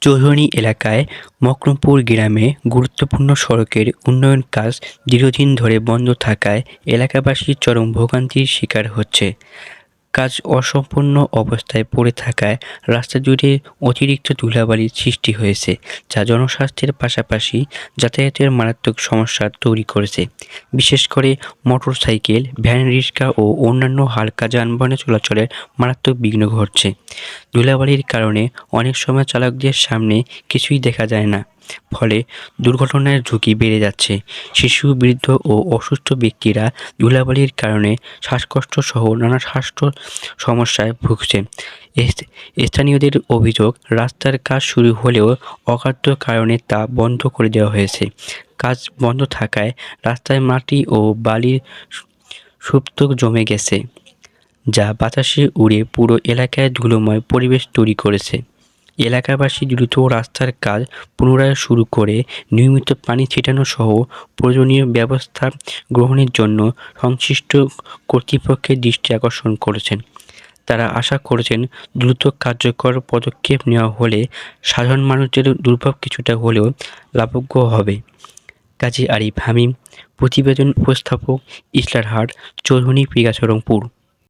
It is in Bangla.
চৌধুরী এলাকায় মকরমপুর গ্রামে গুরুত্বপূর্ণ সড়কের উন্নয়ন কাজ দীর্ঘদিন ধরে বন্ধ থাকায় এলাকাবাসী চরম ভোগান্তির শিকার হচ্ছে। কাজ অসম্পূর্ণ অবস্থায় পড়ে থাকায় রাস্তা জুড়ে অতিরিক্ত ধুলাবালির সৃষ্টি হয়েছে, যা জনস্বাস্থ্যের পাশাপাশি যাতায়াতের মারাত্মক সমস্যা তৈরি করেছে। বিশেষ করে মোটরসাইকেল, ভ্যান, রিক্সা ও অন্যান্য হালকা যানবাহনে চলাচলে মারাত্মক বিঘ্ন ঘটছে। ধুলাবালির কারণে অনেক সময় চালকদের সামনে কিছুই দেখা যায় না, ফলে দুর্ঘটনার ঝুঁকি বেড়ে যাচ্ছে। শিশু, বৃদ্ধ ও অসুস্থ ব্যক্তিরা ধুলাবালির কারণে শ্বাসকষ্ট সহ নানা স্বাস্থ্য সমস্যায় ভুগছে। স্থানীয়দের অভিযোগ, রাস্তার কাজ শুরু হলেও অজ্ঞাত কারণে তা বন্ধ করে দেওয়া হয়েছে। কাজ বন্ধ থাকায় রাস্তায় মাটি ও বালির সুপ্ত জমে গেছে, যা বাতাসে উড়ে পুরো এলাকায় ধুলোময় পরিবেশ তৈরি করেছে। এলাকাবাসী দ্রুত রাস্তার কাজ পুনরায় শুরু করে নিয়মিত পানি ছিটানো সহ প্রয়োজনীয় ব্যবস্থা গ্রহণের জন্য সংশ্লিষ্ট কর্তৃপক্ষের দৃষ্টি আকর্ষণ করেছেন। তারা আশা করছেন, দ্রুত কার্যকর পদক্ষেপ নেওয়া হলে সাধারণ মানুষদের দুর্ভোগ কিছুটা হলেও লাঘব হবে। কাজী আরিফ হামিম, প্রতিবেদন উপস্থাপক, ইসলারহাট, চৌধুরী, রংপুর।